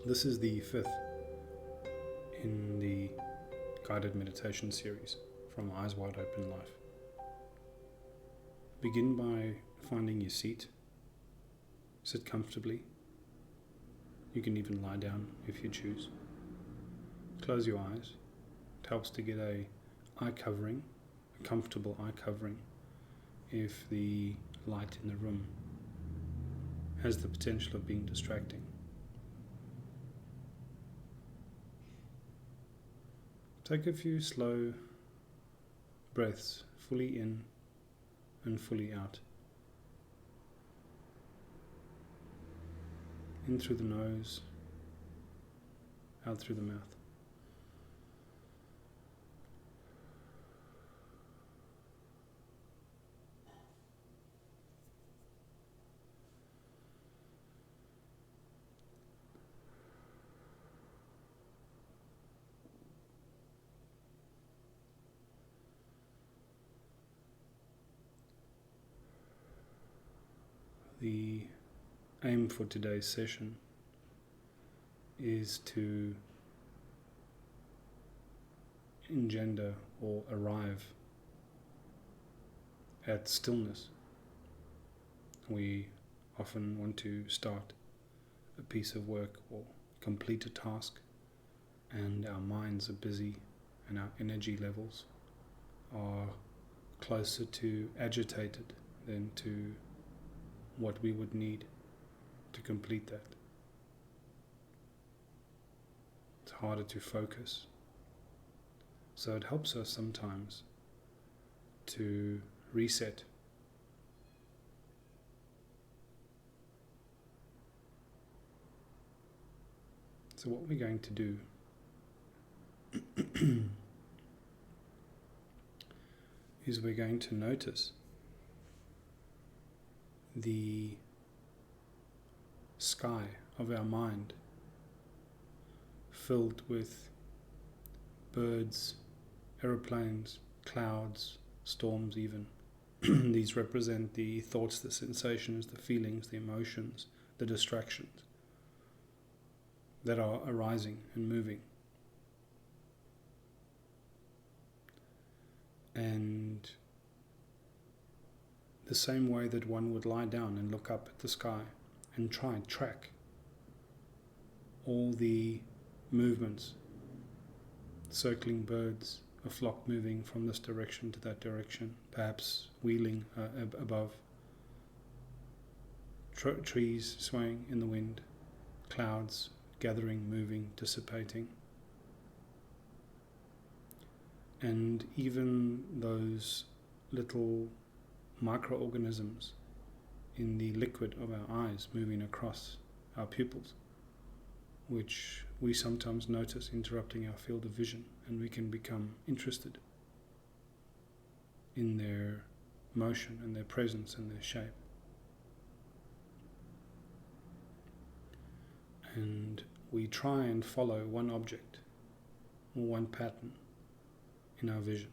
This is the fifth in the guided meditation series from Eyes Wide Open Life. Begin by finding your seat. Sit comfortably. You can even lie down if you choose. Close your eyes. It helps to get a comfortable eye covering if the light in the room has the potential of being distracting. Take a few slow breaths, fully in and fully out. In through the nose, out through the mouth. The aim for today's session is to engender or arrive at stillness. We often want to start a piece of work or complete a task, and our minds are busy and our energy levels are closer to agitated than to what we would need to complete that. It's harder to focus. So it helps us sometimes to reset. So what we're going to do is we're going to notice the sky of our mind filled with birds, aeroplanes, clouds, storms even. These represent the thoughts, the sensations, the feelings, the emotions, the distractions that are arising and moving. And the same way that one would lie down and look up at the sky and try and track all the movements, circling birds, a flock moving from this direction to that direction, perhaps wheeling above, trees swaying in the wind, clouds gathering, moving, dissipating. And even those little microorganisms in the liquid of our eyes moving across our pupils, which we sometimes notice interrupting our field of vision, and we can become interested in their motion and their presence and their shape. And we try and follow one object or one pattern in our vision,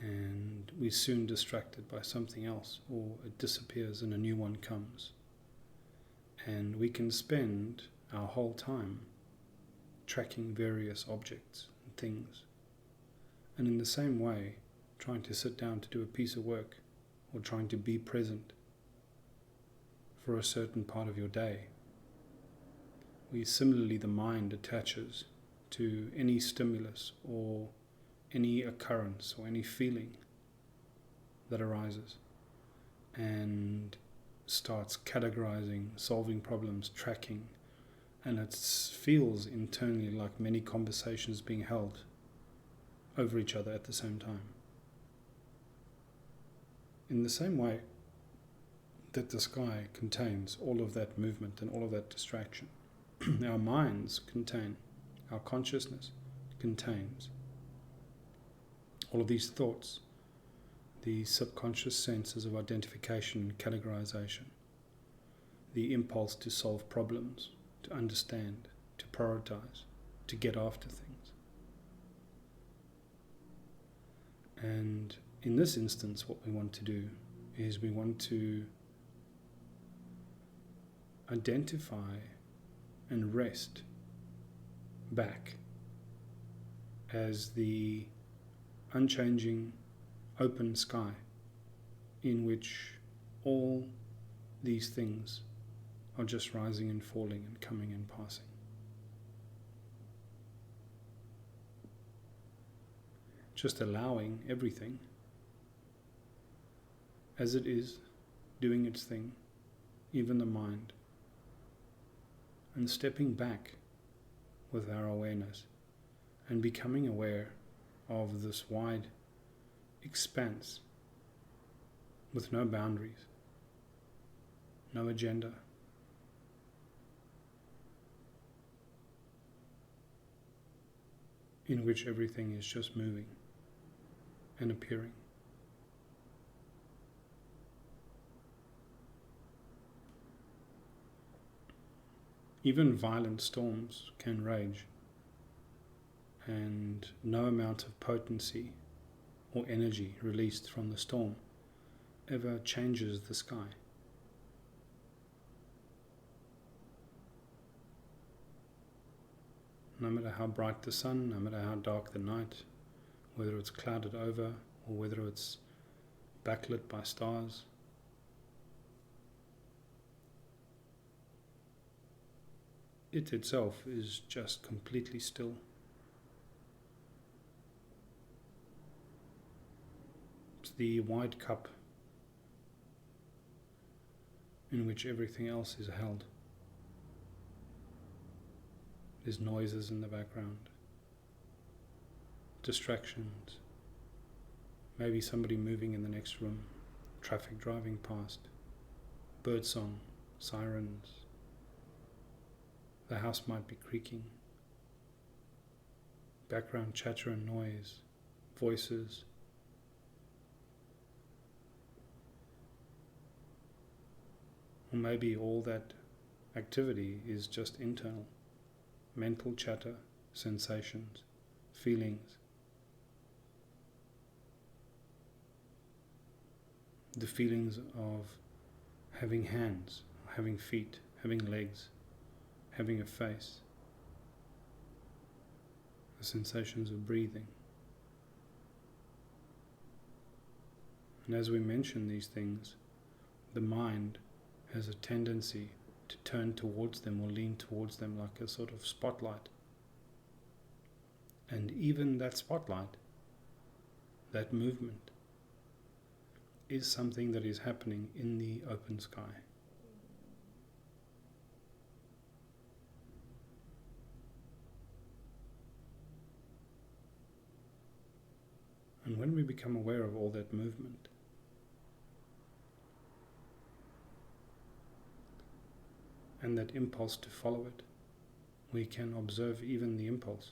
and we're soon distracted by something else, or it disappears and a new one comes. And we can spend our whole time tracking various objects and things. And in the same way, trying to sit down to do a piece of work or trying to be present for a certain part of your day, similarly the mind attaches to any stimulus or any occurrence or any feeling that arises and starts categorizing, solving problems, tracking, and it feels internally like many conversations being held over each other at the same time. In the same way that the sky contains all of that movement and all of that distraction, our minds contain, our consciousness contains all of these thoughts, the subconscious senses of identification and categorization, the impulse to solve problems, to understand, to prioritize, to get after things. And in this instance, what we want to do is we want to identify and rest back as the unchanging open sky in which all these things are just rising and falling and coming and passing. Just allowing everything as it is, doing its thing, even the mind, and stepping back with our awareness and becoming aware of this wide expanse with no boundaries, no agenda, in which everything is just moving and appearing. Even violent storms can rage, and no amount of potency or energy released from the storm ever changes the sky. No matter how bright the sun, no matter how dark the night, whether it's clouded over or whether it's backlit by stars, it itself is just completely still. It's the wide cup in which everything else is held. There's noises in the background, distractions, maybe somebody moving in the next room, traffic driving past, birdsong, sirens. The house might be creaking, background chatter and noise, voices. Or maybe all that activity is just internal, mental chatter, sensations, feelings. The feelings of having hands, having feet, having legs, having a face. The sensations of breathing. And as we mention these things, the mind has a tendency to turn towards them or lean towards them like a sort of spotlight. And even that spotlight, that movement, is something that is happening in the open sky. And when we become aware of all that movement, and that impulse to follow it, we can observe even the impulse.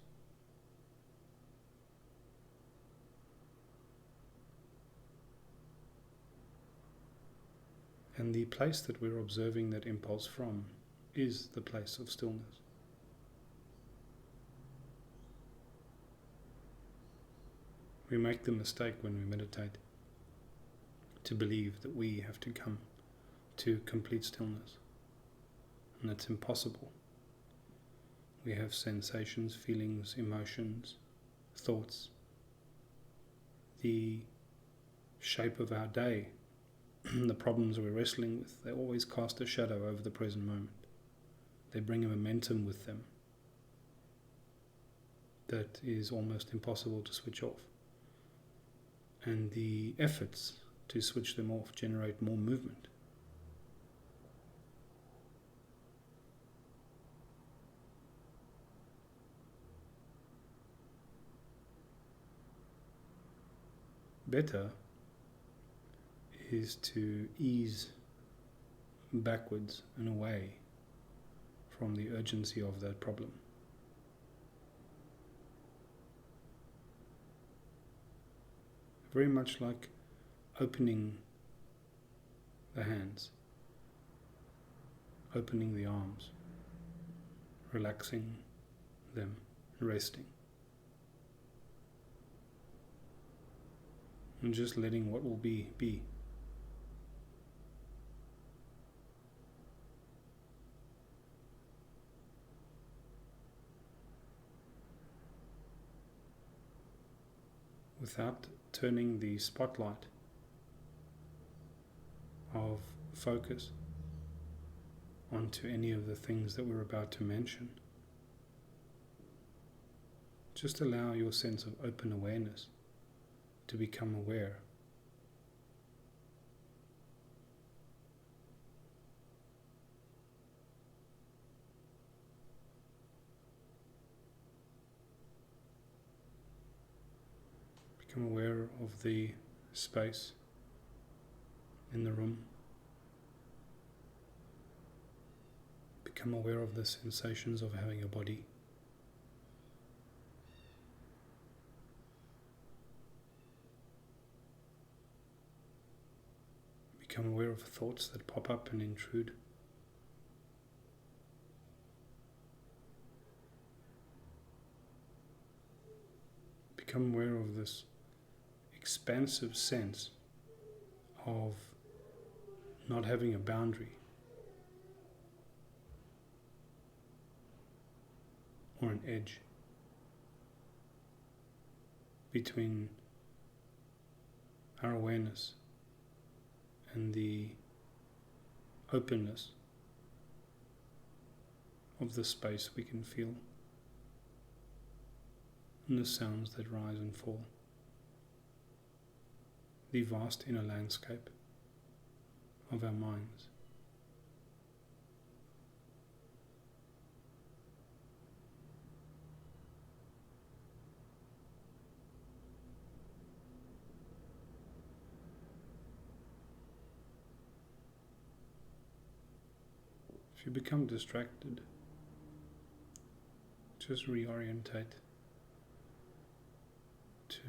And the place that we're observing that impulse from is the place of stillness. We make the mistake when we meditate to believe that we have to come to complete stillness. And it's impossible. We have sensations, feelings, emotions, thoughts. The shape of our day, the problems we're wrestling with, they always cast a shadow over the present moment. They bring a momentum with them that is almost impossible to switch off. And the efforts to switch them off generate more movement. Better is to ease backwards and away from the urgency of that problem. Very much like opening the hands, opening the arms, relaxing them, resting. And just letting what will be. without turning the spotlight of focus onto any of the things that we're about to mention. Just allow your sense of open awareness to become aware. Become aware of the space in the room. Become aware of the sensations of having a body. Become aware of thoughts that pop up and intrude. Become aware of this expansive sense of not having a boundary or an edge between our awareness and the openness of the space we can feel and the sounds that rise and fall. The vast inner landscape of our minds. If you become distracted, just reorientate to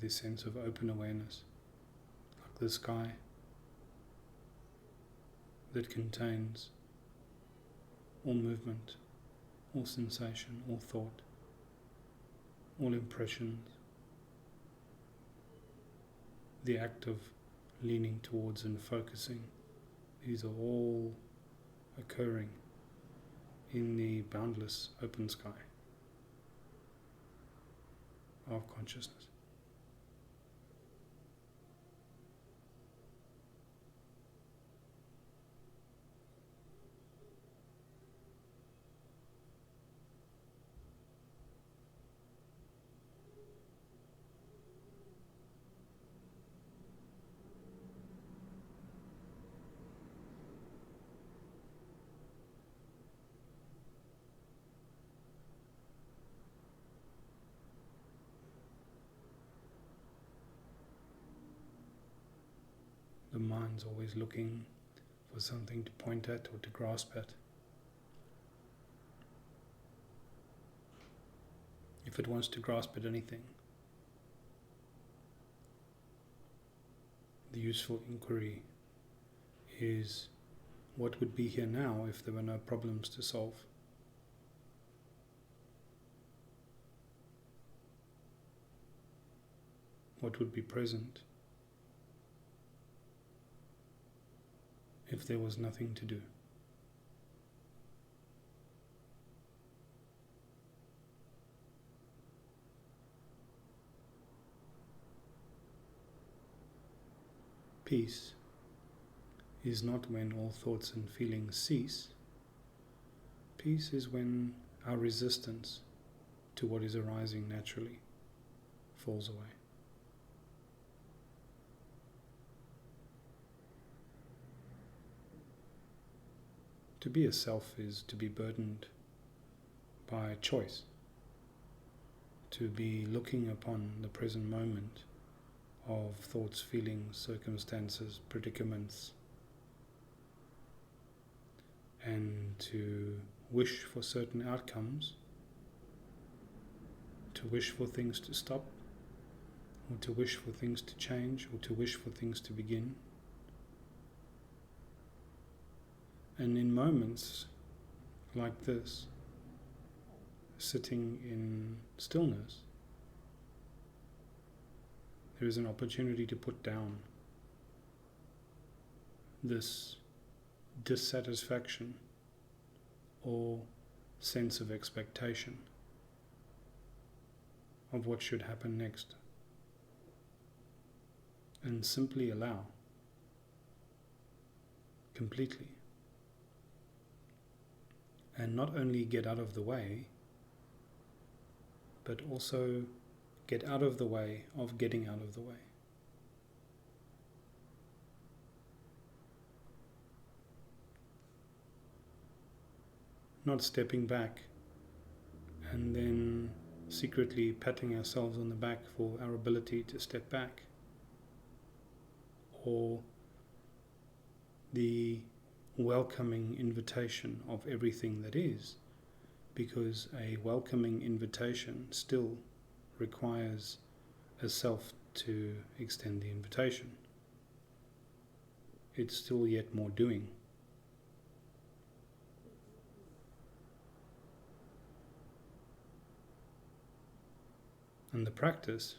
the sense of open awareness, like the sky that contains all movement, all sensation, all thought, all impressions. The act of leaning towards and focusing, these are all occurring in the boundless open sky of consciousness. The mind's always looking for something to point at or to grasp at. If it wants to grasp at anything, the useful inquiry is, what would be here now if there were no problems to solve? What would be present if there was nothing to do? Peace is not when all thoughts and feelings cease. Peace is when our resistance to what is arising naturally falls away. To be a self is to be burdened by choice, to be looking upon the present moment of thoughts, feelings, circumstances, predicaments, and to wish for certain outcomes, to wish for things to stop, or to wish for things to change, or to wish for things to begin. And in moments like this, sitting in stillness, there is an opportunity to put down this dissatisfaction or sense of expectation of what should happen next, and simply allow completely. And not only get out of the way, but also get out of the way of getting out of the way. Not stepping back and then secretly patting ourselves on the back for our ability to step back, or the welcoming invitation of everything that is, because a welcoming invitation still requires a self to extend the invitation. It's still yet more doing. And the practice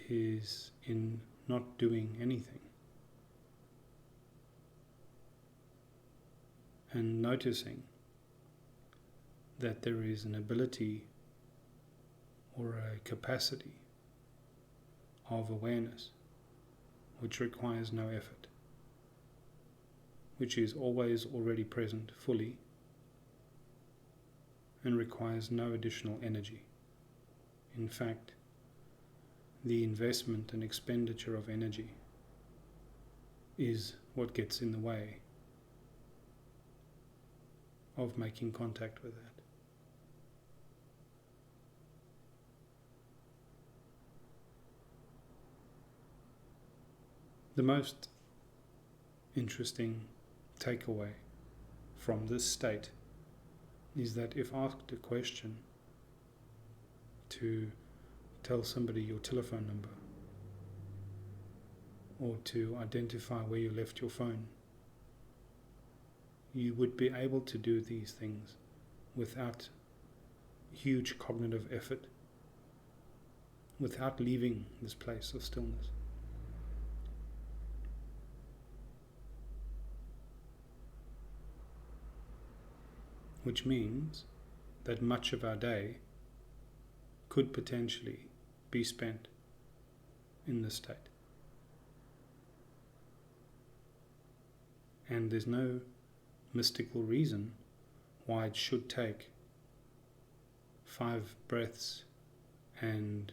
is in not doing anything and noticing that there is an ability or a capacity of awareness which requires no effort, which is always already present fully and requires no additional energy. In fact, the investment and expenditure of energy is what gets in the way of making contact with that. The most interesting takeaway from this state is that if asked a question to tell somebody your telephone number or to identify where you left your phone, you would be able to do these things without huge cognitive effort, without leaving this place of stillness. Which means that much of our day could potentially be spent in this state. And there's no mystical reason why it should take 5 breaths and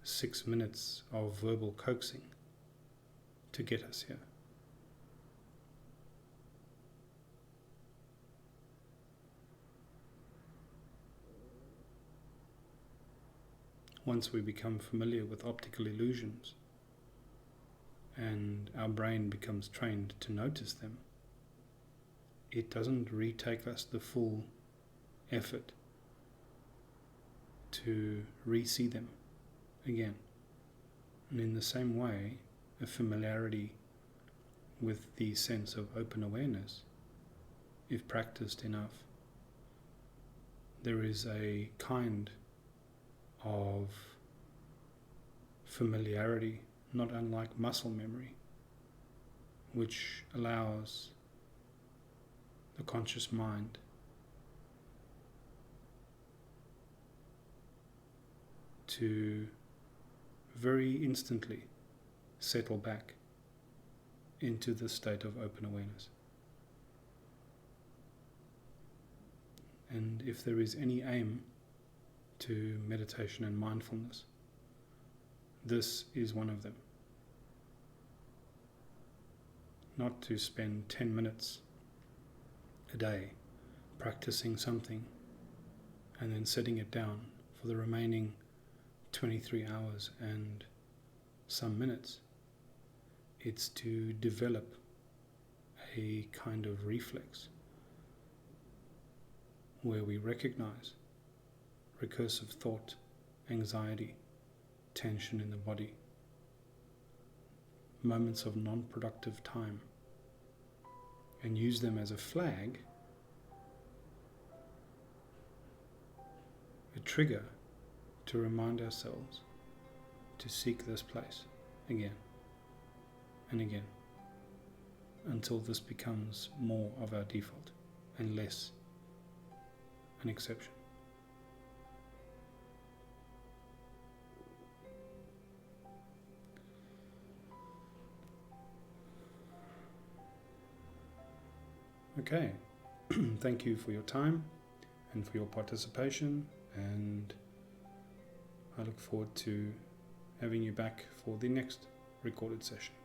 6 minutes of verbal coaxing to get us here. Once we become familiar with optical illusions and our brain becomes trained to notice them, it doesn't retake us the full effort to re-see them again. And in the same way, a familiarity with the sense of open awareness, if practiced enough, there is a kind of familiarity, not unlike muscle memory, which allows the conscious mind to very instantly settle back into the state of open awareness. And if there is any aim to meditation and mindfulness, this is one of them. Not to spend 10 minutes a day practicing something and then setting it down for the remaining 23 hours and some minutes. It's to develop a kind of reflex where we recognize recursive thought, anxiety, tension in the body, moments of non-productive time, and use them as a flag, a trigger to remind ourselves to seek this place again and again until this becomes more of our default and less an exception. Okay, thank you for your time and for your participation, and I look forward to having you back for the next recorded session.